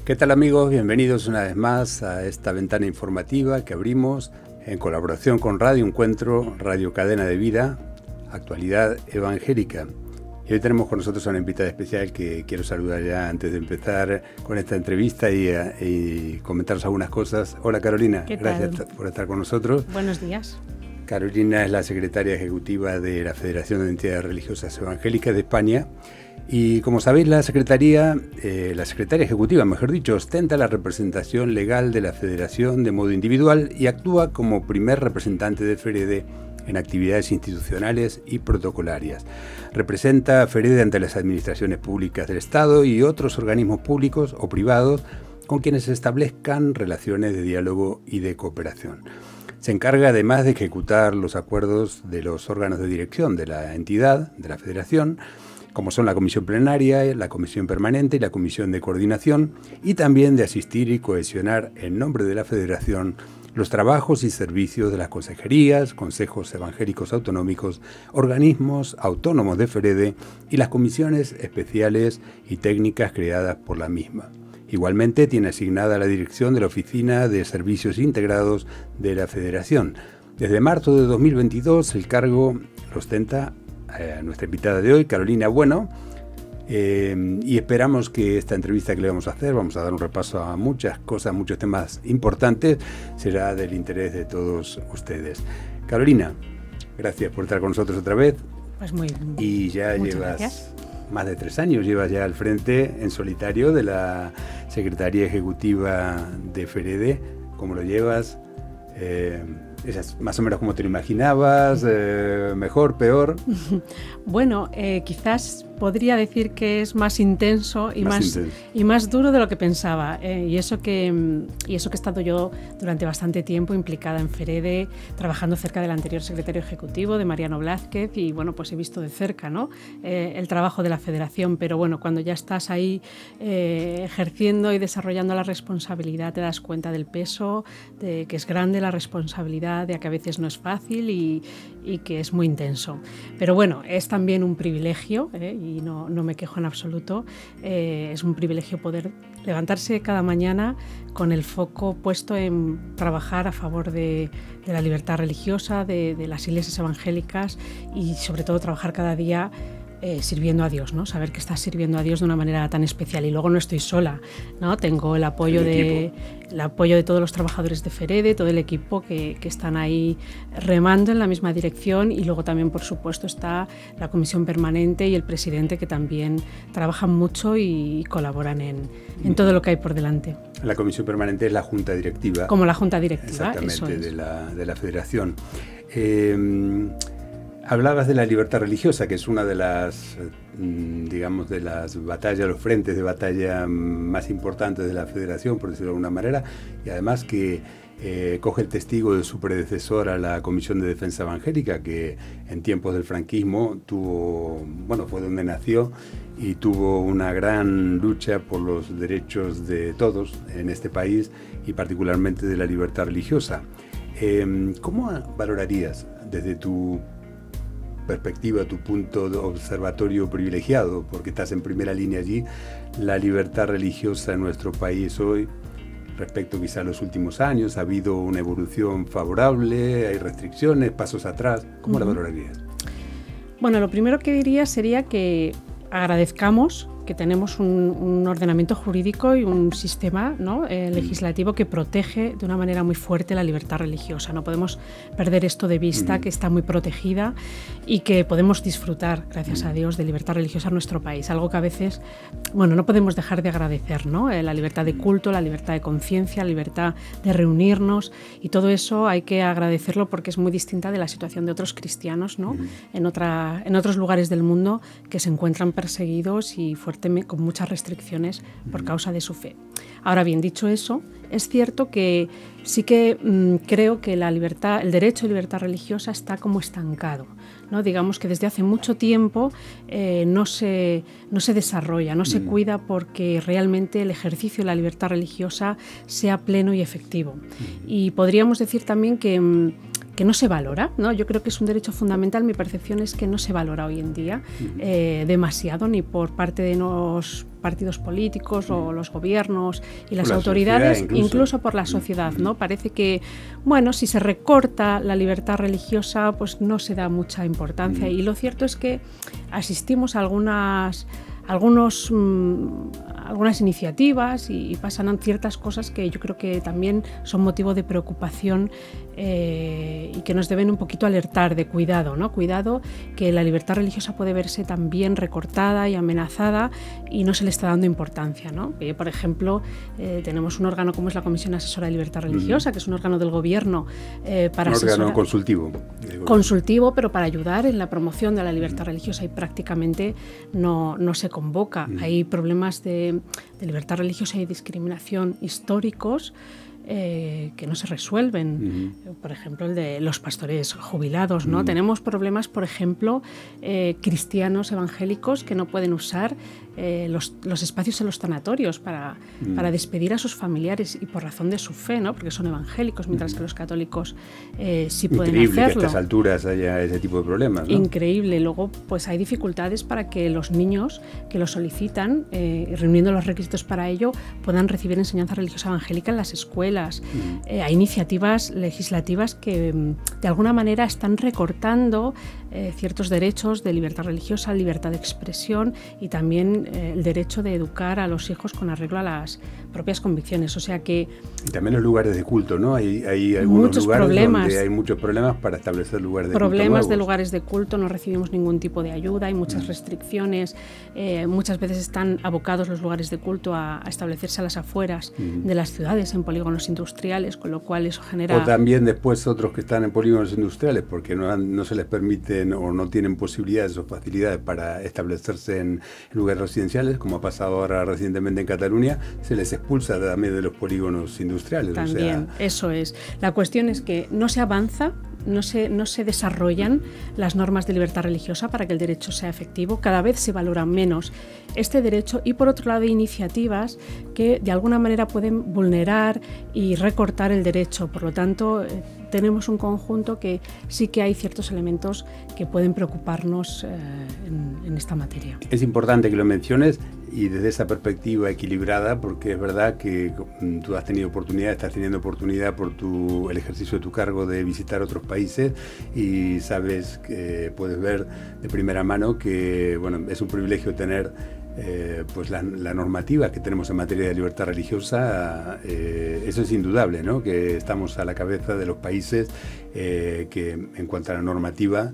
¿Qué tal, amigos? Bienvenidos una vez más a esta ventana informativa que abrimos en colaboración con Radio Encuentro, Radio Cadena de Vida, Actualidad Evangélica. Y hoy tenemos con nosotros a una invitada especial que quiero saludar ya antes de empezar con esta entrevista y comentaros algunas cosas. Hola, Carolina, gracias por estar con nosotros. Buenos días. Carolina es la secretaria ejecutiva de la Federación de Entidades Religiosas Evangélicas de España. Y como sabéis, la secretaria ejecutiva, mejor dicho, ostenta la representación legal de la Federación de modo individual y actúa como primer representante de FEREDE en actividades institucionales y protocolarias. Representa a FEREDE ante las administraciones públicas del Estado y otros organismos públicos o privados con quienes se establezcan relaciones de diálogo y de cooperación. Se encarga además de ejecutar los acuerdos de los órganos de dirección de la entidad, de la Federación, como son la Comisión Plenaria, la Comisión Permanente y la Comisión de Coordinación, y también de asistir y cohesionar en nombre de la Federación los trabajos y servicios de las consejerías, consejos evangélicos autonómicos, organismos autónomos de FEREDE y las comisiones especiales y técnicas creadas por la misma. Igualmente tiene asignada la dirección de la Oficina de Servicios Integrados de la Federación. Desde marzo de 2022 el cargo lo ostenta nuestra invitada de hoy, Carolina Bueno, y esperamos que esta entrevista que le vamos a hacer, vamos a dar un repaso a muchas cosas, muchos temas importantes, será del interés de todos ustedes. Carolina, gracias por estar con nosotros otra vez. Pues muy bien. Y ya llevas más de 3 años, llevas ya al frente en solitario de la Secretaría Ejecutiva de FEREDE. ¿Cómo lo llevas? ¿Es más o menos como te lo imaginabas? ¿Mejor, peor? Bueno, quizás podría decir que es más intenso y más duro de lo que pensaba. Y eso que he estado yo durante bastante tiempo implicada en FEREDE, trabajando cerca del anterior secretario ejecutivo, de Mariano Blázquez, y bueno, pues he visto de cerca, ¿no?, el trabajo de la Federación. Pero bueno, cuando ya estás ahí ejerciendo y desarrollando la responsabilidad, te das cuenta del peso, de que es grande la responsabilidad, de que a veces no es fácil y que es muy intenso. Pero bueno, es también un privilegio, y no me quejo en absoluto. Es un privilegio poder levantarse cada mañana con el foco puesto en trabajar a favor de la libertad religiosa, de las iglesias evangélicas, y sobre todo trabajar cada día sirviendo a Dios, ¿no? Saber que estás sirviendo a Dios de una manera tan especial. Y luego no estoy sola, ¿no? Tengo el apoyo de todos los trabajadores de FEREDE, todo el equipo que están ahí remando en la misma dirección, y luego también, por supuesto, está la Comisión Permanente y el presidente, que también trabajan mucho y colaboran en todo lo que hay por delante. La Comisión Permanente es la Junta Directiva. Como la Junta Directiva, exactamente, eso es. de la Federación. Hablabas de la libertad religiosa, que es una de las, digamos, de las batallas, los frentes de batalla más importantes de la Federación, por decirlo de alguna manera, y además que coge el testigo de su predecesora, la Comisión de Defensa Evangélica, que en tiempos del franquismo fue donde nació y tuvo una gran lucha por los derechos de todos en este país y particularmente de la libertad religiosa. ¿Cómo valorarías desde tu perspectiva, tu punto de observatorio privilegiado, porque estás en primera línea allí, la libertad religiosa en nuestro país hoy respecto quizá a los últimos años? ¿Ha habido una evolución favorable? ¿Hay restricciones? ¿Pasos atrás? ¿Cómo la valorarías? Bueno, lo primero que diría sería que agradezcamos que tenemos un ordenamiento jurídico y un sistema, ¿no?, legislativo que protege de una manera muy fuerte la libertad religiosa. No podemos perder esto de vista, que está muy protegida y que podemos disfrutar, gracias a Dios, de libertad religiosa en nuestro país. Algo que a veces, no podemos dejar de agradecer, ¿no? La libertad de culto, la libertad de conciencia, la libertad de reunirnos, y todo eso hay que agradecerlo porque es muy distinta de la situación de otros cristianos, ¿no?, en otros lugares del mundo que se encuentran perseguidos y con muchas restricciones por causa de su fe. Ahora bien, dicho eso, es cierto que sí que creo que el derecho a libertad religiosa está como estancado, ¿no? Digamos que desde hace mucho tiempo no se desarrolla, no se cuida porque realmente el ejercicio de la libertad religiosa sea pleno y efectivo. Y podríamos decir también que no se valora, ¿no? Yo creo que es un derecho fundamental. Mi percepción es que no se valora hoy en día demasiado, ni por parte de los partidos políticos o los gobiernos y las autoridades, incluso por la sociedad, ¿no? Parece que, bueno, si se recorta la libertad religiosa, pues no se da mucha importancia. Y lo cierto es que asistimos a algunas iniciativas y pasan ciertas cosas que yo creo que también son motivo de preocupación y que nos deben un poquito alertar de cuidado, ¿no? Cuidado, que la libertad religiosa puede verse también recortada y amenazada y no se le está dando importancia, ¿no? Por ejemplo, tenemos un órgano como es la Comisión Asesora de Libertad Religiosa, que es un órgano del Gobierno para asesorar. Un órgano consultivo. Consultivo, pero para ayudar en la promoción de la libertad religiosa, y prácticamente no se convoca. Hay problemas de libertad religiosa y discriminación históricos que no se resuelven. Por ejemplo, el de los pastores jubilados, ¿no? Tenemos problemas, por ejemplo, cristianos evangélicos que no pueden usar los espacios en los tanatorios para despedir a sus familiares y por razón de su fe, ¿no? Porque son evangélicos, mientras que los católicos sí pueden hacerlo. Increíble que a estas alturas haya ese tipo de problemas, ¿no? Increíble. Luego, pues hay dificultades para que los niños que lo solicitan, reuniendo los requisitos para ello, puedan recibir enseñanza religiosa evangélica en las escuelas. Hay iniciativas legislativas que de alguna manera están recortando ciertos derechos de libertad religiosa, libertad de expresión y también el derecho de educar a los hijos con arreglo a las propias convicciones. O sea que... Y también los lugares de culto, ¿no? Hay algunos lugares donde hay muchos problemas para establecer lugares de culto nuevos. Problemas de lugares de culto, no recibimos ningún tipo de ayuda, hay muchas restricciones, muchas veces están abocados los lugares de culto a establecerse a las afueras de las ciudades, en polígonos industriales, con lo cual eso genera... O también después otros que están en polígonos industriales porque no se les permiten o no tienen posibilidades o facilidades para establecerse en lugares residenciales, como ha pasado ahora recientemente en Cataluña, se les expulsa también de los polígonos industriales. También, eso es. La cuestión es que no se avanza, no se desarrollan las normas de libertad religiosa para que el derecho sea efectivo. Cada vez se valora menos este derecho y, por otro lado, hay iniciativas que de alguna manera pueden vulnerar y recortar el derecho. Por lo tanto, tenemos un conjunto que sí que hay ciertos elementos que pueden preocuparnos en esta materia. Es importante que lo menciones y desde esa perspectiva equilibrada, porque es verdad que tú estás teniendo oportunidad por el ejercicio de tu cargo de visitar otros países y sabes que puedes ver de primera mano que es un privilegio tener pues la normativa que tenemos en materia de libertad religiosa. Eso es indudable, ¿no? Que estamos a la cabeza de los países que en cuanto a la normativa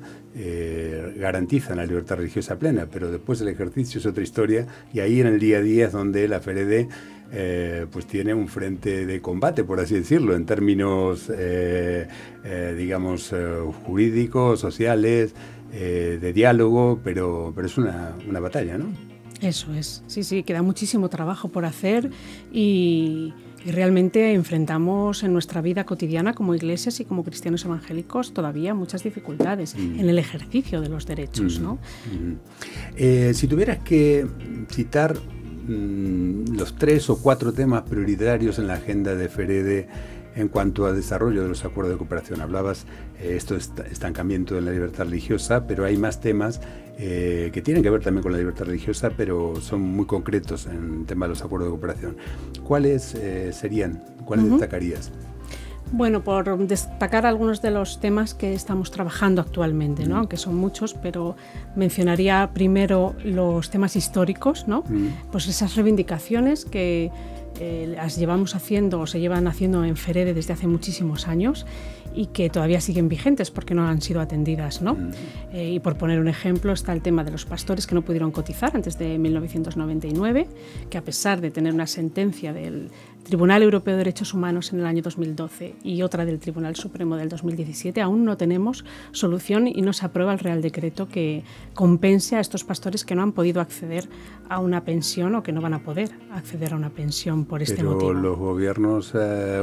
garantizan la libertad religiosa plena, pero después el ejercicio es otra historia y ahí en el día a día es donde la FEREDE pues tiene un frente de combate, por así decirlo, en términos digamos jurídicos, sociales, de diálogo, pero es una batalla, ¿no? Eso es, sí, queda muchísimo trabajo por hacer y realmente enfrentamos en nuestra vida cotidiana como iglesias y como cristianos evangélicos todavía muchas dificultades en el ejercicio de los derechos, ¿no? Si tuvieras que citar los 3 o 4 temas prioritarios en la agenda de FEREDE en cuanto al desarrollo de los acuerdos de cooperación, hablabas esto es estancamiento de la libertad religiosa, pero hay más temas que tienen que ver también con la libertad religiosa, pero son muy concretos en el tema de los acuerdos de cooperación. ¿Cuáles serían? ¿Cuáles destacarías? Bueno, por destacar algunos de los temas que estamos trabajando actualmente, ¿no? Aunque son muchos, pero mencionaría primero los temas históricos, ¿no? Pues esas reivindicaciones que las llevamos haciendo o se llevan haciendo en FEREDE desde hace muchísimos años y que todavía siguen vigentes porque no han sido atendidas, ¿no? Y por poner un ejemplo está el tema de los pastores que no pudieron cotizar antes de 1999, que a pesar de tener una sentencia del Tribunal Europeo de Derechos Humanos en el año 2012 y otra del Tribunal Supremo del 2017, aún no tenemos solución y no se aprueba el Real Decreto que compense a estos pastores que no han podido acceder a una pensión o que no van a poder acceder a una pensión por este pero motivo. Pero los gobiernos,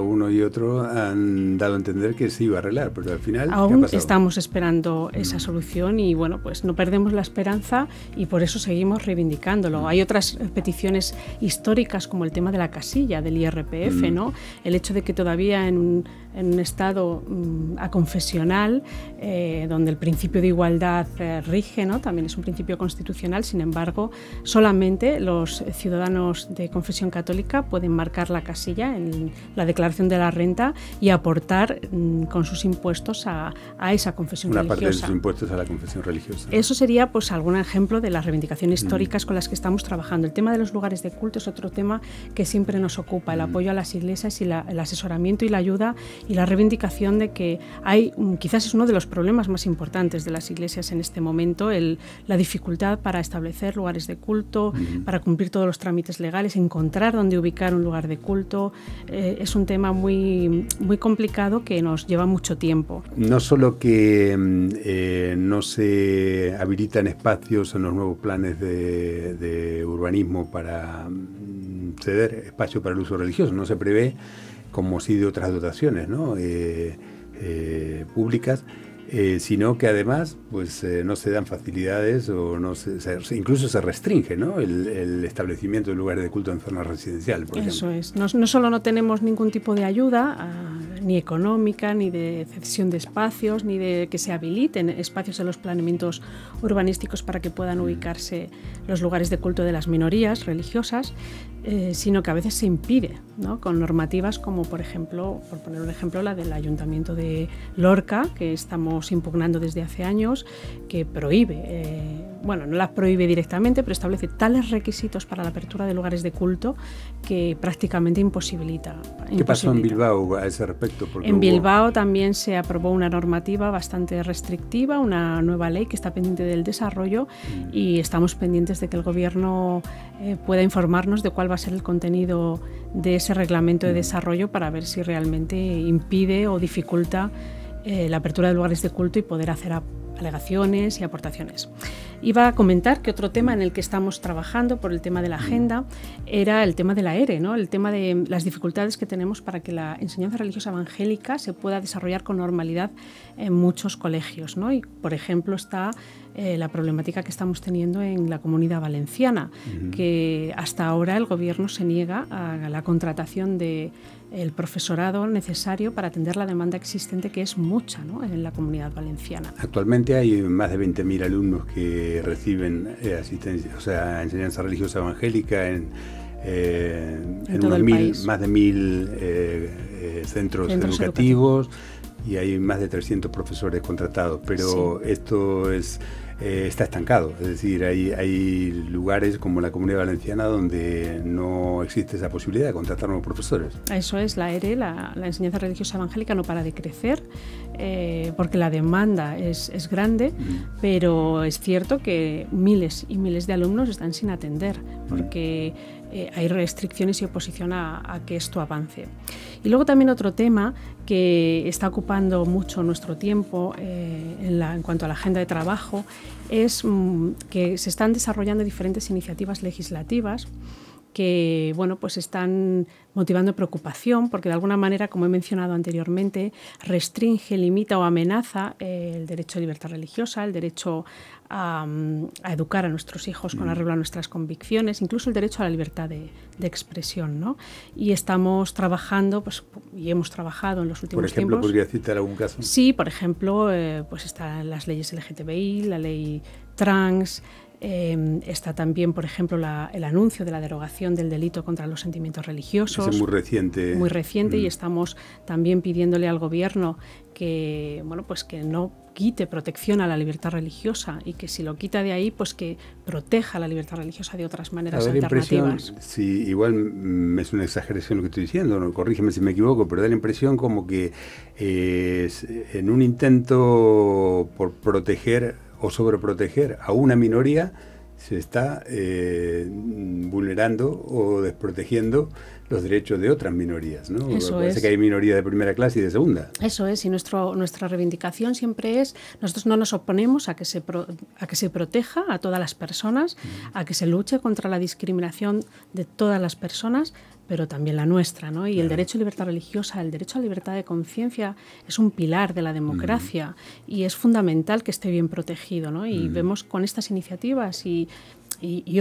uno y otro, han dado a entender que se iba a arreglar, pero al final, aún estamos esperando esa solución y bueno, pues no perdemos la esperanza y por eso seguimos reivindicándolo. Hay otras peticiones históricas como el tema de la casilla del IRPF, ¿no? El hecho de que todavía en un estado aconfesional, donde el principio de igualdad rige, ¿no? También es un principio constitucional, sin embargo, solamente los ciudadanos de confesión católica pueden marcar la casilla en la declaración de la renta y aportar con sus impuestos a esa confesión religiosa. Una parte de sus impuestos a la confesión religiosa. Eso sería pues algún ejemplo de las reivindicaciones históricas con las que estamos trabajando. El tema de los lugares de culto es otro tema que siempre nos ocupa, el apoyo a las iglesias y el asesoramiento y la ayuda y la reivindicación de que hay, quizás es uno de los problemas más importantes de las iglesias en este momento, la dificultad para establecer lugares de culto, para cumplir todos los trámites legales, encontrar dónde ubicar un lugar de culto. Es un tema muy, muy complicado que nos lleva mucho tiempo. No solo que no se habilitan espacios en los nuevos planes de urbanismo para ceder espacio para el uso religioso, no se prevé, como sí de otras dotaciones, ¿no? Públicas, sino que además pues no se dan facilidades o no incluso se restringe, ¿no? el establecimiento de lugares de culto en zonas residenciales, por Eso ejemplo. es. No solo no tenemos ningún tipo de ayuda, ni económica, ni de cesión de espacios, ni de que se habiliten espacios en los planeamientos urbanísticos para que puedan ubicarse los lugares de culto de las minorías religiosas, sino que a veces se impide, ¿no? Con normativas como, por ejemplo, por poner un ejemplo, la del Ayuntamiento de Lorca, que estamos impugnando desde hace años, que prohíbe, bueno, no las prohíbe directamente, pero establece tales requisitos para la apertura de lugares de culto que prácticamente imposibilita. ¿Qué pasó en Bilbao a ese respecto? Porque en Bilbao también se aprobó una normativa bastante restrictiva, una nueva ley que está pendiente del desarrollo y estamos pendientes de que el Gobierno pueda informarnos de cuál va a ser el contenido de ese reglamento de desarrollo para ver si realmente impide o dificulta la apertura de lugares de culto y poder hacer alegaciones y aportaciones. Iba a comentar que otro tema en el que estamos trabajando por el tema de la agenda era el tema de la ERE, ¿no? El tema de las dificultades que tenemos para que la enseñanza religiosa evangélica se pueda desarrollar con normalidad en muchos colegios, ¿no? Y, por ejemplo, está la problemática que estamos teniendo en la Comunidad Valenciana, que hasta ahora el Gobierno se niega a la contratación de el profesorado necesario para atender la demanda existente, que es mucha, ¿no? En la Comunidad Valenciana. Actualmente hay más de 20.000 alumnos que reciben asistencia, o sea, enseñanza religiosa evangélica en unos más de 1.000 centros educativos y hay más de 300 profesores contratados, pero sí, esto está estancado, es decir, hay lugares como la Comunidad Valenciana donde no existe esa posibilidad de contratar nuevos profesores. Eso es, la ERE, la enseñanza religiosa evangélica, no para de crecer, porque la demanda es grande, pero es cierto que miles y miles de alumnos están sin atender, porque hay restricciones y oposición a que esto avance. Y luego también otro tema que está ocupando mucho nuestro tiempo en cuanto a la agenda de trabajo es que se están desarrollando diferentes iniciativas legislativas que, bueno, pues están motivando preocupación porque de alguna manera, como he mencionado anteriormente, restringe, limita o amenaza el derecho a libertad religiosa, el derecho a educar a nuestros hijos con arreglo a nuestras convicciones, incluso el derecho a la libertad de expresión, ¿no? Y estamos trabajando, pues, y hemos trabajado en los últimos tiempos. Por ejemplo, ¿podría citar algún caso? Sí, por ejemplo, pues están las leyes LGTBI, la ley trans. Está también, por ejemplo, el anuncio de la derogación del delito contra los sentimientos religiosos. Es muy reciente. Muy reciente, y estamos también pidiéndole al Gobierno que, bueno, pues que no quite protección a la libertad religiosa y que si lo quita de ahí, pues que proteja la libertad religiosa de otras maneras alternativas. Sí, igual es una exageración lo que estoy diciendo, no, corrígeme si me equivoco, pero da la impresión como que en un intento por proteger o sobreproteger a una minoría se está vulnerando o desprotegiendo los derechos de otras minorías, ¿no? Parece que hay minorías de primera clase y de segunda. Eso es, y nuestra reivindicación siempre es, nosotros no nos oponemos a que se proteja a todas las personas, a que se luche contra la discriminación de todas las personas, pero también la nuestra, ¿no? Y el derecho a libertad religiosa, el derecho a libertad de conciencia es un pilar de la democracia y es fundamental que esté bien protegido, ¿no? Y vemos con estas iniciativas y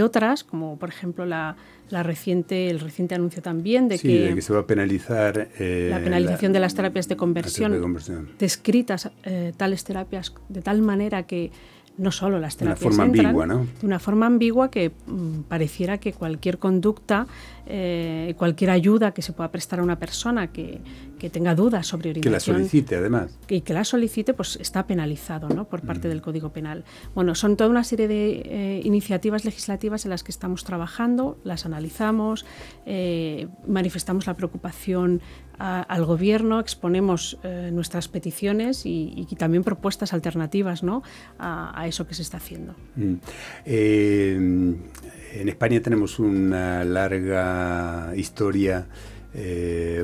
otras, como por ejemplo el reciente anuncio también de que se va a penalizar la penalización de las terapias de conversión, descritas tales terapias de tal manera que no solo las terapias de una forma ambigua, ¿no? De una forma ambigua que pareciera que cualquier conducta, cualquier ayuda que se pueda prestar a una persona que tenga dudas sobre orientación... Que la solicite, además. Y que la solicite, pues está penalizado, ¿no?, por parte del Código Penal. Bueno, son toda una serie de iniciativas legislativas en las que estamos trabajando, las analizamos, manifestamos la preocupación al Gobierno, exponemos nuestras peticiones y también propuestas alternativas, ¿no?, a eso que se está haciendo. En España tenemos una larga historia,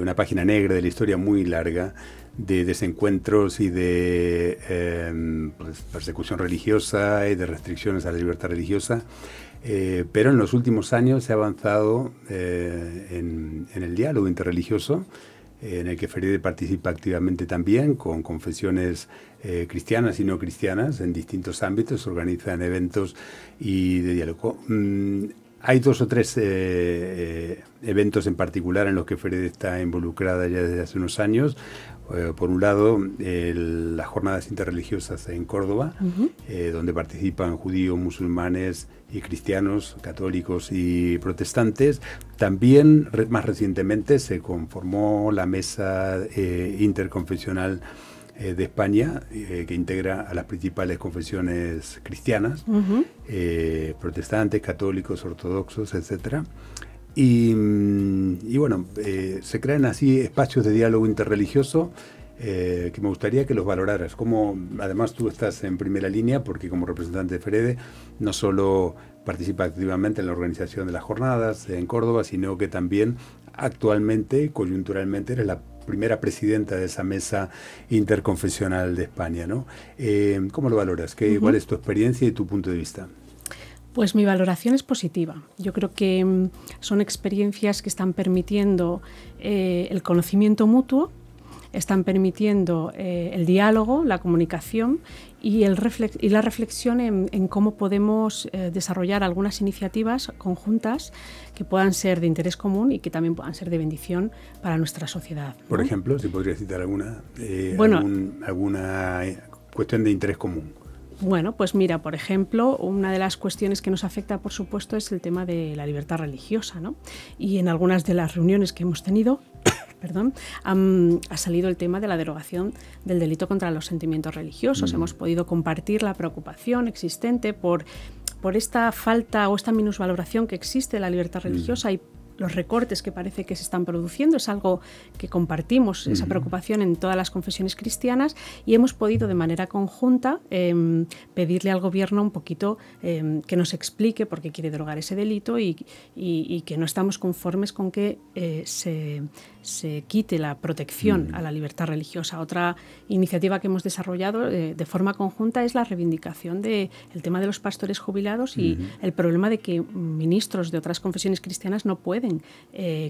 una página negra de la historia muy larga, de desencuentros y de persecución religiosa y de restricciones a la libertad religiosa. Pero en los últimos años se ha avanzado en el diálogo interreligioso, en el que Ferede participa activamente también, con confesiones cristianas y no cristianas en distintos ámbitos, se organizan eventos y de diálogo. Hay 2 o 3 eventos en particular en los que Ferede está involucrada ya desde hace unos años. Por un lado, las jornadas interreligiosas en Córdoba, donde participan judíos, musulmanes y cristianos, católicos y protestantes. También, más recientemente, se conformó la Mesa Interconfesional de España, que integra a las principales confesiones cristianas, protestantes, católicos, ortodoxos, etcétera. Y bueno, se crean así espacios de diálogo interreligioso que me gustaría que los valoraras. Como además tú estás en primera línea, porque como representante de Ferede no solo participa activamente en la organización de las jornadas en Córdoba, sino que también actualmente, coyunturalmente, eres la primera presidenta de esa Mesa Interconfesional de España, ¿no? ¿Cómo lo valoras? ¿Cuál es tu experiencia y tu punto de vista? Pues mi valoración es positiva. Yo creo que son experiencias que están permitiendo el conocimiento mutuo, están permitiendo el diálogo, la comunicación y la reflexión en cómo podemos desarrollar algunas iniciativas conjuntas que puedan ser de interés común y que también puedan ser de bendición para nuestra sociedad, ¿no? Por ejemplo, si podrías citar alguna cuestión de interés común. Bueno, pues mira, por ejemplo, una de las cuestiones que nos afecta, por supuesto, es el tema de la libertad religiosa, ¿no? Y en algunas de las reuniones que hemos tenido, ha salido el tema de la derogación del delito contra los sentimientos religiosos. Hemos podido compartir la preocupación existente por esta falta o esta minusvaloración que existe de la libertad religiosa y los recortes que parece que se están produciendo. Es algo que compartimos, esa preocupación en todas las confesiones cristianas, y hemos podido de manera conjunta pedirle al Gobierno un poquito que nos explique por qué quiere derogar ese delito y que no estamos conformes con que se quite la protección a la libertad religiosa. Otra iniciativa que hemos desarrollado de forma conjunta es la reivindicación del tema de los pastores jubilados y el problema de que ministros de otras confesiones cristianas no pueden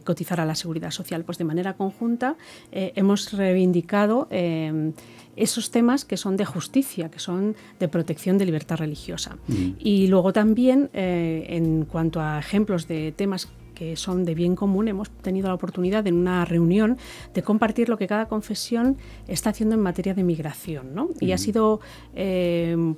cotizar a la Seguridad Social. Pues de manera conjunta hemos reivindicado esos temas que son de justicia, que son de protección de libertad religiosa. Y luego también, en cuanto a ejemplos de temas que son de bien común, hemos tenido la oportunidad en una reunión de compartir lo que cada confesión está haciendo en materia de migración, ¿no? Y ha sido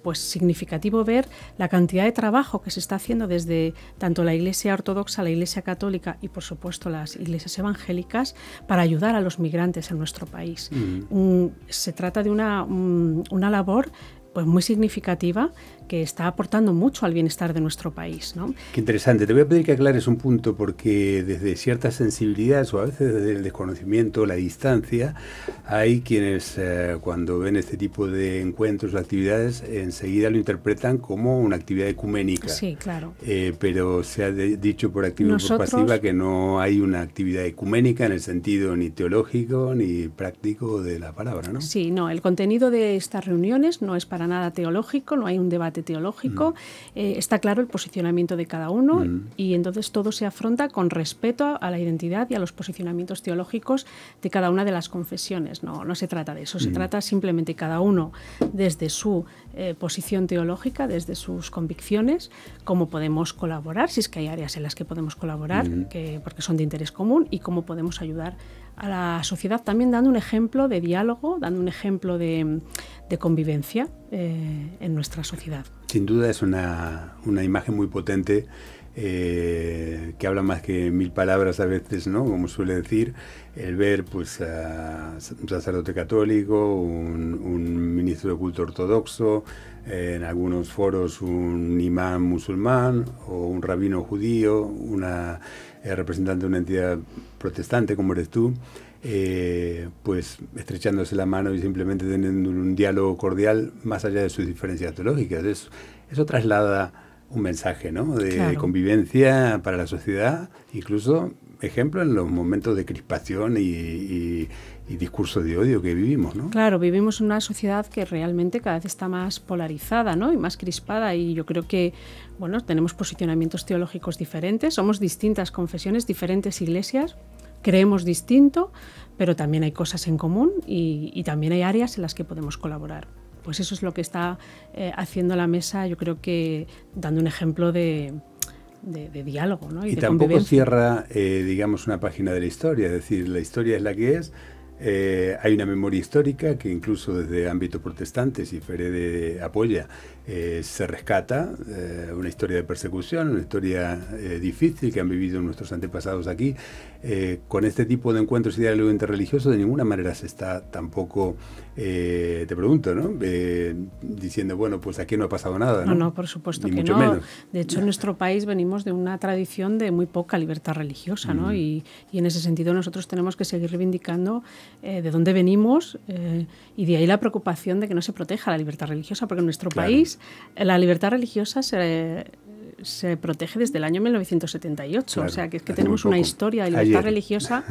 pues significativo ver la cantidad de trabajo que se está haciendo desde tanto la Iglesia Ortodoxa, la Iglesia Católica y, por supuesto, las iglesias evangélicas para ayudar a los migrantes en nuestro país. Se trata de una labor pues muy significativa que está aportando mucho al bienestar de nuestro país, ¿no? Qué interesante. Te voy a pedir que aclares un punto, porque desde ciertas sensibilidades o a veces desde el desconocimiento, la distancia, hay quienes cuando ven este tipo de encuentros o actividades enseguida lo interpretan como una actividad ecuménica. Sí, claro. Pero se ha dicho por activa y por pasiva que no hay una actividad ecuménica en el sentido ni teológico ni práctico de la palabra, ¿no? Sí, no, el contenido de estas reuniones no es para nada teológico, no hay un debate teológico, está claro el posicionamiento de cada uno y entonces todo se afronta con respeto a la identidad y a los posicionamientos teológicos de cada una de las confesiones. No se trata de eso, se trata simplemente cada uno desde su posición teológica, desde sus convicciones, cómo podemos colaborar, si es que hay áreas en las que podemos colaborar, porque son de interés común, y cómo podemos ayudar a la sociedad también dando un ejemplo de diálogo, dando un ejemplo de convivencia en nuestra sociedad. Sin duda es una imagen muy potente que habla más que 1000 palabras a veces, ¿no? Como suele decir, el ver pues a un sacerdote católico, un ministro de culto ortodoxo, en algunos foros un imán musulmán o un rabino judío, una representante de una entidad protestante como eres tú, pues estrechándose la mano y simplemente teniendo un diálogo cordial más allá de sus diferencias teológicas. Eso traslada un mensaje, ¿no? De convivencia para la sociedad, incluso ejemplo en los momentos de crispación y discurso de odio que vivimos, ¿no? Claro, vivimos en una sociedad que realmente cada vez está más polarizada, ¿no? Y más crispada, y yo creo que, bueno, tenemos posicionamientos teológicos diferentes, somos distintas confesiones, diferentes iglesias, creemos distinto, pero también hay cosas en común y también hay áreas en las que podemos colaborar. Pues eso es lo que está haciendo la mesa, yo creo que dando un ejemplo de diálogo, ¿no? Y tampoco cierra, digamos, una página de la historia, es decir, la historia es la que es. Hay una memoria histórica que incluso desde ámbitos protestantes, y FEREDE apoya, se rescata una historia de persecución, una historia difícil que han vivido nuestros antepasados aquí. Con este tipo de encuentros y diálogo interreligioso de ninguna manera se está tampoco, te pregunto, ¿no? Diciendo, bueno, pues aquí no ha pasado nada, ¿no? No, por supuesto que no. Menos. De hecho, en nuestro país venimos de una tradición de muy poca libertad religiosa, ¿no? Y en ese sentido nosotros tenemos que seguir reivindicando de dónde venimos, y de ahí la preocupación de que no se proteja la libertad religiosa, porque en nuestro país la libertad religiosa se protege desde el año 1978, o sea que es que tenemos una historia de libertad religiosa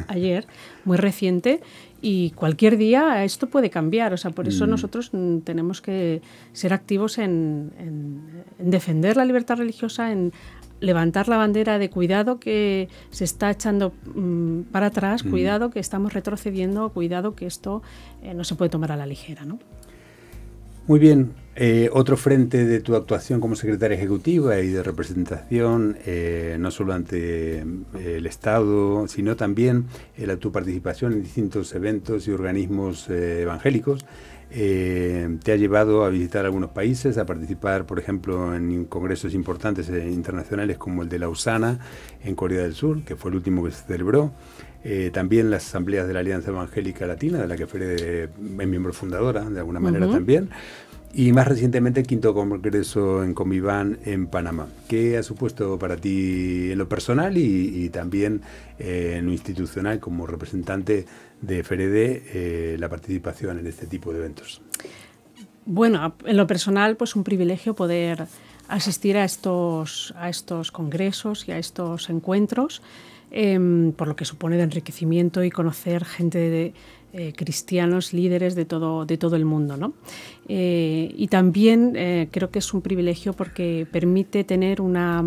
muy reciente, y cualquier día esto puede cambiar, o sea, por eso nosotros tenemos que ser activos en defender la libertad religiosa, en levantar la bandera de cuidado que se está echando para atrás, cuidado que estamos retrocediendo, cuidado que esto no se puede tomar a la ligera, ¿no? Muy bien. Otro frente de tu actuación como secretaria ejecutiva y de representación, no solo ante el Estado, sino también tu participación en distintos eventos y organismos evangélicos, te ha llevado a visitar algunos países, a participar, por ejemplo, en congresos importantes internacionales como el de Lausana, en Corea del Sur, que fue el último que se celebró. También las asambleas de la Alianza Evangélica Latina, de la que FEREDE es miembro fundadora, de alguna manera también. Y más recientemente el 5º Congreso en Conviván en Panamá. ¿Qué ha supuesto para ti en lo personal y también en lo institucional como representante de FEREDE la participación en este tipo de eventos? Bueno, en lo personal, pues un privilegio poder asistir a estos congresos y a estos encuentros, por lo que supone de enriquecimiento y conocer gente de cristianos, líderes de todo el mundo, ¿no? Y también creo que es un privilegio porque permite tener una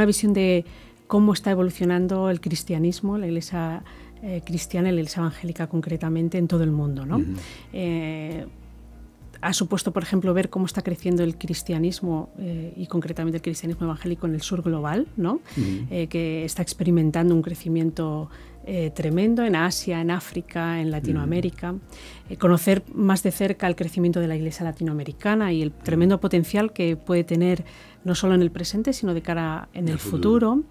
visión de cómo está evolucionando el cristianismo, la Iglesia cristiana, la Iglesia evangélica concretamente, en todo el mundo, ¿no? Ha supuesto, por ejemplo, ver cómo está creciendo el cristianismo y concretamente el cristianismo evangélico en el sur global, ¿no? Que está experimentando un crecimiento tremendo en Asia, en África, en Latinoamérica. Conocer más de cerca el crecimiento de la Iglesia latinoamericana y el tremendo potencial que puede tener no solo en el presente, sino de cara en el futuro.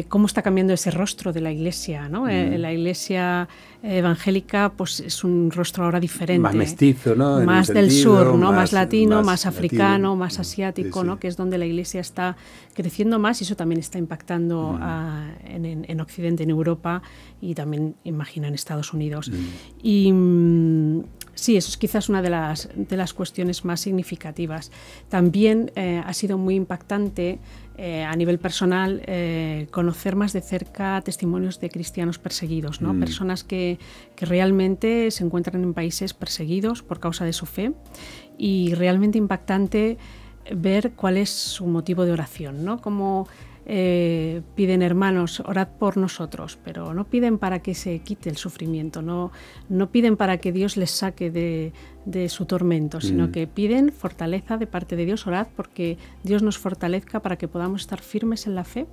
Cómo está cambiando ese rostro de la Iglesia, ¿no? La Iglesia evangélica pues es un rostro ahora diferente. Más mestizo, ¿no? Más del sur, ¿no? Más latino, más africano, más asiático, sí. ¿no? Que es donde la Iglesia está creciendo más y eso también está impactando en Occidente, en Europa y también, imagino, en Estados Unidos. Y sí, eso es quizás una de las cuestiones más significativas. También ha sido muy impactante a nivel personal conocer más de cerca testimonios de cristianos perseguidos, ¿no? Personas que realmente se encuentran en países perseguidos por causa de su fe y realmente impactante ver cuál es su motivo de oración, ¿no? Como piden hermanos, orad por nosotros, pero no piden para que se quite el sufrimiento, no piden para que Dios les saque de su tormento, sino que piden fortaleza de parte de Dios, orad porque Dios nos fortalezca para que podamos estar firmes en la fe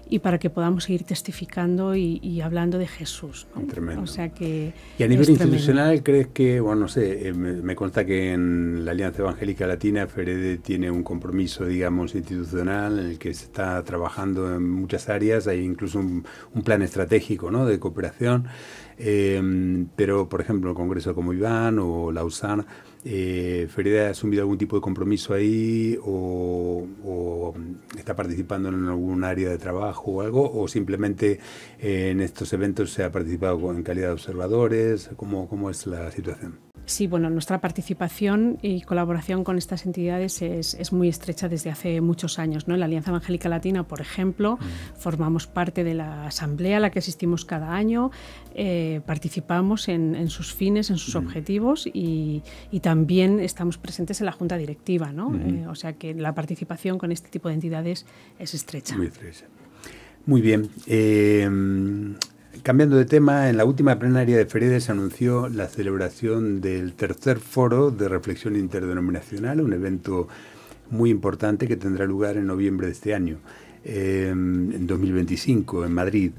y para que podamos seguir testificando y hablando de Jesús, ¿no? Tremendo. O sea que y a nivel institucional, ¿crees que, bueno, no sé, me consta que en la Alianza Evangélica Latina FEREDE tiene un compromiso, digamos, institucional en el que se está trabajando en muchas áreas, hay incluso un plan estratégico, ¿no?, de cooperación, pero por ejemplo el Congreso como Iván o Lausanne, ¿FEREDE ha asumido algún tipo de compromiso ahí o está participando en algún área de trabajo o algo, o simplemente en estos eventos se ha participado en calidad de observadores? ¿Cómo es la situación? Sí, bueno, nuestra participación y colaboración con estas entidades es muy estrecha desde hace muchos años, ¿no? En la Alianza Evangélica Latina, por ejemplo, formamos parte de la asamblea a la que asistimos cada año, participamos en sus fines, en sus objetivos y también estamos presentes en la junta directiva, ¿no? O sea que la participación con este tipo de entidades es estrecha. Muy estrecha. Muy bien. Cambiando de tema, en la última plenaria de FEREDE se anunció la celebración del tercer foro de reflexión interdenominacional, un evento muy importante que tendrá lugar en noviembre de este año, en 2025, en Madrid.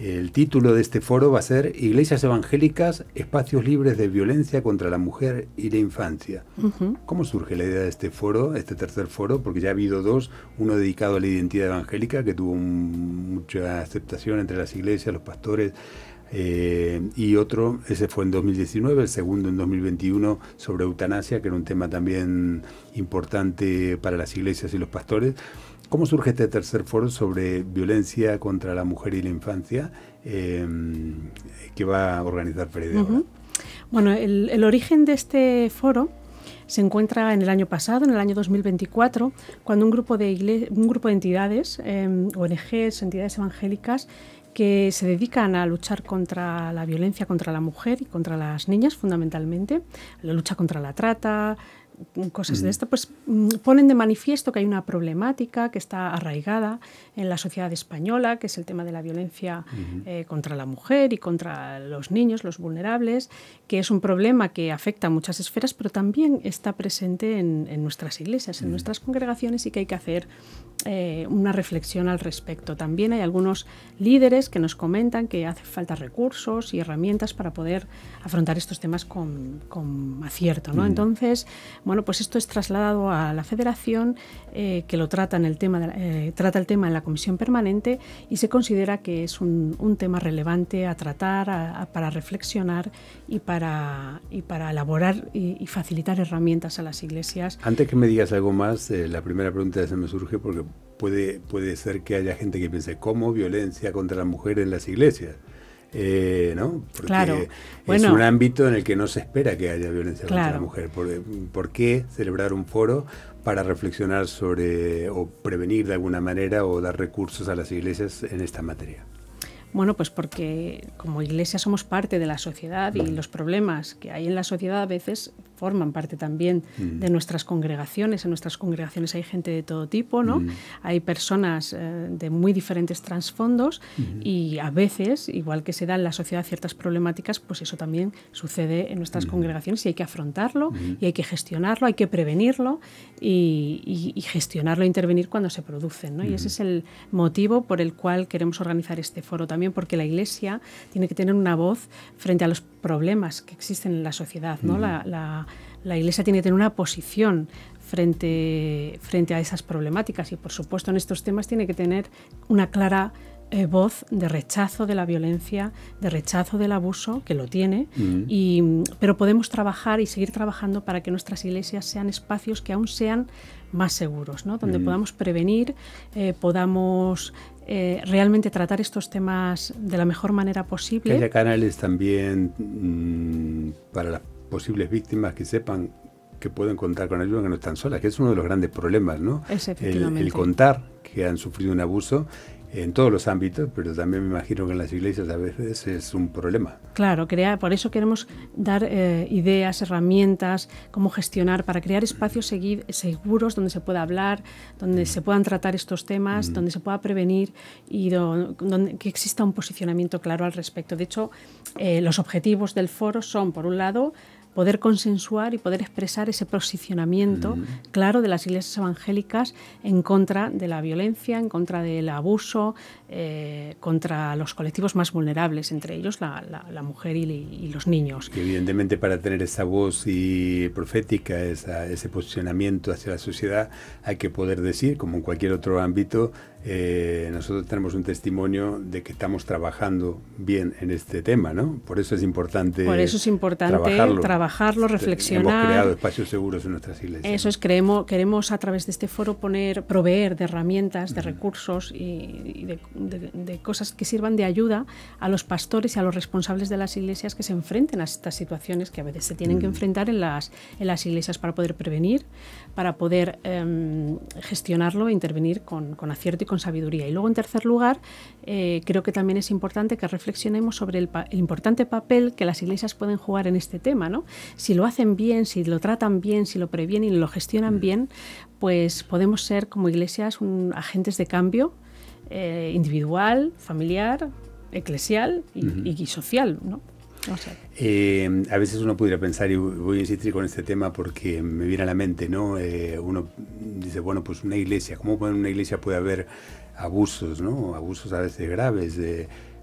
El título de este foro va a ser Iglesias Evangélicas, espacios libres de violencia contra la mujer y la infancia. ¿Cómo surge la idea de este foro, este tercer foro? Porque ya ha habido dos, uno dedicado a la identidad evangélica, que tuvo mucha aceptación entre las iglesias, los pastores, y otro, ese fue en 2019, el segundo en 2021, sobre eutanasia, que era un tema también importante para las iglesias y los pastores. ¿Cómo surge este tercer foro sobre violencia contra la mujer y la infancia que va a organizar FEREDE ahora? Bueno, el origen de este foro se encuentra en el año pasado, en el año 2024, cuando un grupo de entidades, ONGs, entidades evangélicas, que se dedican a luchar contra la violencia contra la mujer y contra las niñas, fundamentalmente, la lucha contra la trata, cosas de esto, pues ponen de manifiesto que hay una problemática que está arraigada en la sociedad española, que es el tema de la violencia contra la mujer y contra los niños, los vulnerables, que es un problema que afecta a muchas esferas, pero también está presente en nuestras iglesias, en nuestras congregaciones, y que hay que hacer una reflexión al respecto. También hay algunos líderes que nos comentan que hace falta recursos y herramientas para poder afrontar estos temas con acierto, ¿no? Entonces, bueno, pues esto es trasladado a la Federación, que lo trata el tema en la Comisión Permanente, y se considera que es un tema relevante a tratar, para reflexionar y para elaborar y facilitar herramientas a las iglesias. Antes que me digas algo más, la primera pregunta se me surge porque puede ser que haya gente que piense, ¿cómo violencia contra la mujer en las iglesias? ¿No? Porque claro. Es un ámbito en el que no se espera que haya violencia contra la mujer. ¿Por qué celebrar un foro para reflexionar sobre o prevenir de alguna manera o dar recursos a las iglesias en esta materia? Bueno, pues porque como iglesia somos parte de la sociedad y los problemas que hay en la sociedad a veces forman parte también de nuestras congregaciones. En nuestras congregaciones hay gente de todo tipo, ¿no? Hay personas de muy diferentes trasfondos y a veces, igual que se da en la sociedad ciertas problemáticas, pues eso también sucede en nuestras congregaciones y hay que afrontarlo y hay que gestionarlo, hay que prevenirlo y gestionarlo e intervenir cuando se producen, ¿no? Y ese es el motivo por el cual queremos organizar este foro también, porque la Iglesia tiene que tener una voz frente a los problemas que existen en la sociedad, ¿no? La Iglesia tiene que tener una posición frente a esas problemáticas y, por supuesto, en estos temas tiene que tener una clara voz de rechazo de la violencia, de rechazo del abuso, que lo tiene, pero podemos trabajar y seguir trabajando para que nuestras iglesias sean espacios que aún sean más seguros, ¿no? Donde podamos prevenir, podamos realmente tratar estos temas de la mejor manera posible. Que haya canales también para las posibles víctimas que sepan que pueden contar con ayuda, que no están solas, que es uno de los grandes problemas, ¿no? El contar que han sufrido un abuso en todos los ámbitos, pero también me imagino que en las iglesias a veces es un problema. Claro, por eso queremos dar ideas, herramientas, cómo gestionar, para crear espacios seguros donde se pueda hablar, donde se puedan tratar estos temas, donde se pueda prevenir y donde que exista un posicionamiento claro al respecto. De hecho, los objetivos del foro son, por un lado, poder consensuar y poder expresar ese posicionamiento claro de las iglesias evangélicas en contra de la violencia, en contra del abuso, contra los colectivos más vulnerables, entre ellos la mujer y los niños. Y evidentemente, para tener esa voz y profética, ese posicionamiento hacia la sociedad, hay que poder decir, como en cualquier otro ámbito, nosotros tenemos un testimonio de que estamos trabajando bien en este tema, ¿no? Por eso es importante trabajarlo, reflexionar. Hemos creado espacios seguros en nuestras iglesias. Eso es, queremos a través de este foro proveer de herramientas, de recursos y de cosas que sirvan de ayuda a los pastores y a los responsables de las iglesias que se enfrenten a estas situaciones que a veces se tienen que enfrentar en las iglesias, para poder prevenir, para poder gestionarlo e intervenir con acierto y con sabiduría. Y luego, en tercer lugar, creo que también es importante que reflexionemos sobre el importante papel que las iglesias pueden jugar en este tema, ¿no? Si lo hacen bien, si lo tratan bien, si lo previenen y lo gestionan bien, pues podemos ser como iglesias agentes de cambio individual, familiar, eclesial y social, ¿no? O sea. A veces uno pudiera pensar, y voy a insistir con este tema porque me viene a la mente, ¿no? Uno dice, bueno, pues una iglesia, ¿cómo en una iglesia puede haber abusos, ¿no? Abusos a veces graves,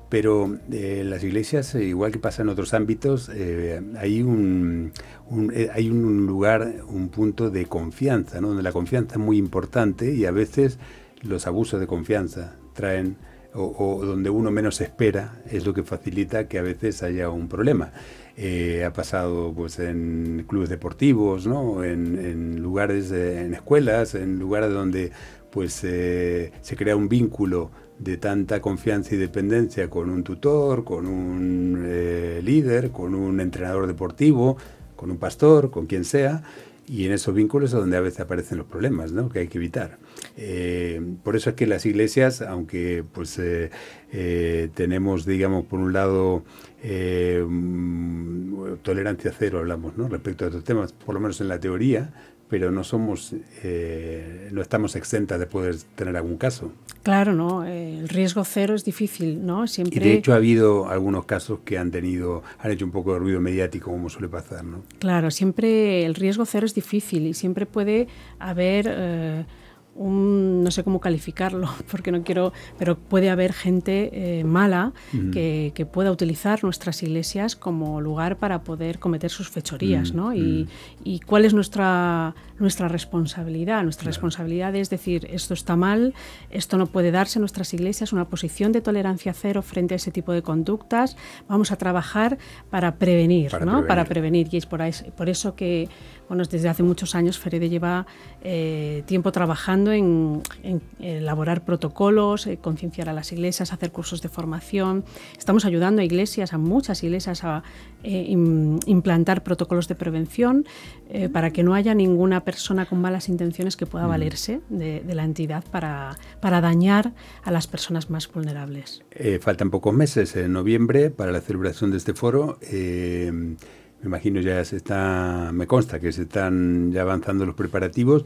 pero las iglesias, igual que pasa en otros ámbitos, hay un lugar, un punto de confianza, ¿no? Donde la confianza es muy importante y a veces los abusos de confianza traen, o donde uno menos espera, es lo que facilita que a veces haya un problema. Ha pasado pues en clubes deportivos, ¿no? En lugares, en escuelas, en lugares donde pues se crea un vínculo de tanta confianza y dependencia con un tutor, con un líder, con un entrenador deportivo, con un pastor, con quien sea. Y en esos vínculos es donde a veces aparecen los problemas, ¿no? Que hay que evitar. Por eso es que las iglesias, aunque pues tenemos, digamos, por un lado tolerancia cero, hablamos, ¿no? Respecto a estos temas, por lo menos en la teoría, pero no estamos exentas de poder tener algún caso. Claro, ¿no? El riesgo cero es difícil, ¿no? Siempre. Y de hecho ha habido algunos casos que han hecho un poco de ruido mediático, como suele pasar, ¿no? Claro, siempre el riesgo cero es difícil y siempre puede haber no sé cómo calificarlo, porque no quiero, pero puede haber gente mala que pueda utilizar nuestras iglesias como lugar para poder cometer sus fechorías, ¿no? Y ¿cuál es nuestra responsabilidad? Nuestra responsabilidad es decir, esto está mal, esto no puede darse en nuestras iglesias, una posición de tolerancia cero frente a ese tipo de conductas. Vamos a trabajar para prevenir, Para prevenir. Y es por eso que, bueno, desde hace muchos años Ferede lleva tiempo trabajando en elaborar protocolos, concienciar a las iglesias, hacer cursos de formación. Estamos ayudando a muchas iglesias a implantar protocolos de prevención para que no haya ninguna persona con malas intenciones que pueda valerse de la entidad para dañar a las personas más vulnerables. Faltan pocos meses, en noviembre, para la celebración de este foro. Me imagino me consta que se están ya avanzando los preparativos.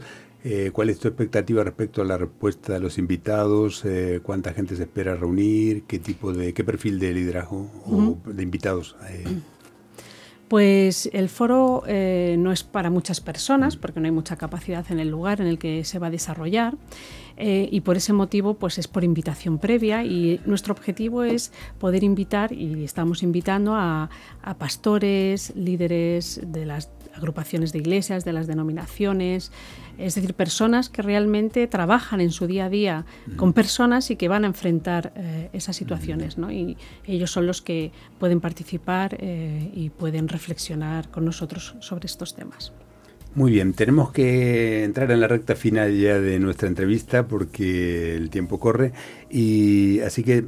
¿Cuál es tu expectativa respecto a la respuesta de los invitados? ¿Cuánta gente se espera reunir? ¿Qué perfil de liderazgo o de invitados? Pues el foro no es para muchas personas, porque no hay mucha capacidad en el lugar en el que se va a desarrollar, y por ese motivo pues es por invitación previa, y nuestro objetivo es poder invitar, y estamos invitando a pastores, líderes de las agrupaciones de iglesias, de las denominaciones, es decir, personas que realmente trabajan en su día a día con personas y que van a enfrentar esas situaciones, ¿no? Y ellos son los que pueden participar y pueden reflexionar con nosotros sobre estos temas. Muy bien, tenemos que entrar en la recta final ya de nuestra entrevista porque el tiempo corre, y así que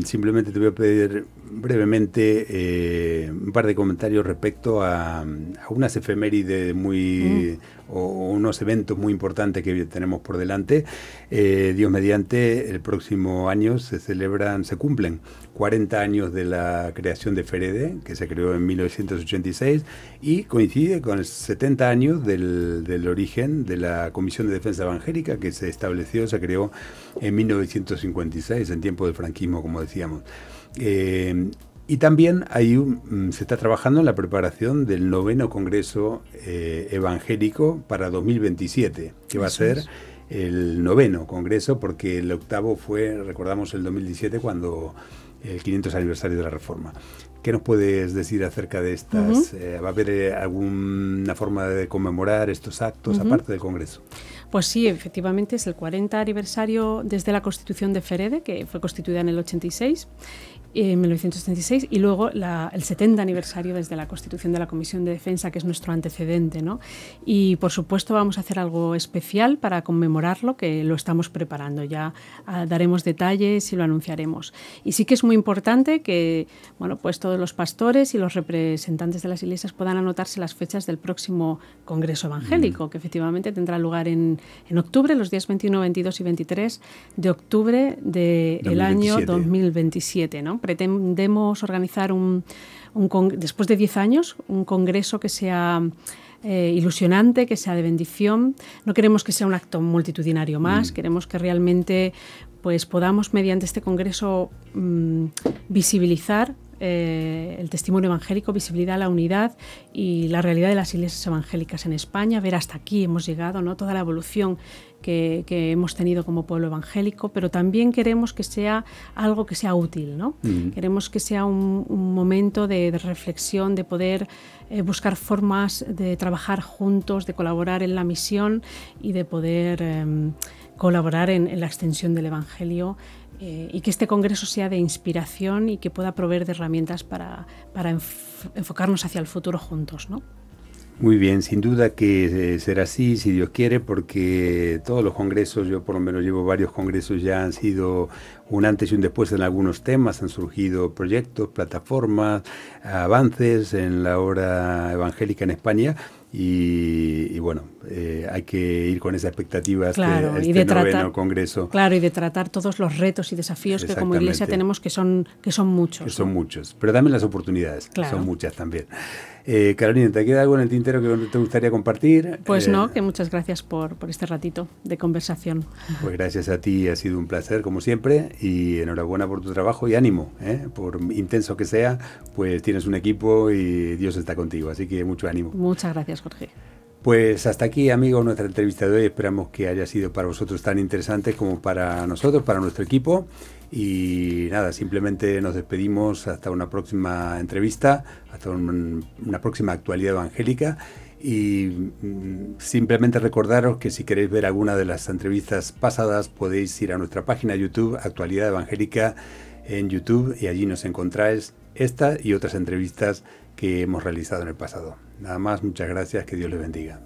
simplemente te voy a pedir brevemente un par de comentarios respecto a unas efemérides o unos eventos muy importantes que tenemos por delante. Dios mediante, el próximo año se cumplen 40 años de la creación de FEREDE, que se creó en 1986, y coincide con los 70 años del origen de la Comisión de Defensa Evangélica, que se creó en 1956, en tiempo del franquismo, como decíamos. Y también se está trabajando en la preparación del 9º Congreso Evangélico para 2027, que va a ser el 9º Congreso, porque el 8º fue, recordamos, el 2017, cuando el 500 aniversario de la Reforma. ¿Qué nos puedes decir acerca de estas? ¿Va a haber alguna forma de conmemorar estos actos aparte del Congreso? Pues sí, efectivamente es el 40 aniversario desde la Constitución de FEREDE, que fue constituida en el 86, en 1936, y luego el 70 aniversario desde la Constitución de la Comisión de Defensa, que es nuestro antecedente, ¿no? Y por supuesto vamos a hacer algo especial para conmemorarlo, que lo estamos preparando, ya daremos detalles y lo anunciaremos. Y sí que es muy importante que, bueno, pues todos los pastores y los representantes de las iglesias puedan anotarse las fechas del próximo Congreso Evangélico, que efectivamente tendrá lugar en octubre, los días 21, 22 y 23 de octubre del año 2027, ¿no? Pretendemos organizar después de 10 años, un congreso que sea ilusionante, que sea de bendición. No queremos que sea un acto multitudinario más, queremos que realmente pues, podamos, mediante este congreso, visibilizar el testimonio evangélico, visibilidad a la unidad y la realidad de las iglesias evangélicas en España, ver hasta aquí hemos llegado, ¿no? Toda la evolución que hemos tenido como pueblo evangélico, pero también queremos que sea algo que sea útil, ¿no? Queremos que sea un momento de reflexión, de poder buscar formas de trabajar juntos, de colaborar en la misión y de poder colaborar en la extensión del Evangelio, y que este congreso sea de inspiración y que pueda proveer de herramientas para enfocarnos hacia el futuro juntos, ¿no? Muy bien, sin duda que será así, si Dios quiere, porque todos los congresos, yo por lo menos llevo varios congresos, ya han sido un antes y un después en algunos temas, han surgido proyectos, plataformas, avances en la obra evangélica en España. Y bueno, hay que ir con esa expectativa a este noveno congreso. Claro, y de tratar todos los retos y desafíos que como Iglesia tenemos, que son muchos. Que son muchos, pero también las oportunidades, son muchas también. Carolina, ¿te queda algo en el tintero que te gustaría compartir? Pues no, que muchas gracias por este ratito de conversación. Pues gracias a ti, ha sido un placer como siempre, y enhorabuena por tu trabajo y ánimo, por intenso que sea, pues tienes un equipo y Dios está contigo, así que mucho ánimo. Muchas gracias, Jorge. Pues hasta aquí, amigos, nuestra entrevista de hoy. Esperamos que haya sido para vosotros tan interesante como para nosotros, para nuestro equipo. Y nada, simplemente nos despedimos hasta una próxima entrevista, hasta una próxima actualidad evangélica. Y simplemente recordaros que si queréis ver alguna de las entrevistas pasadas, podéis ir a nuestra página de YouTube, Actualidad Evangélica en YouTube, y allí nos encontráis esta y otras entrevistas que hemos realizado en el pasado. Nada más, muchas gracias, que Dios les bendiga.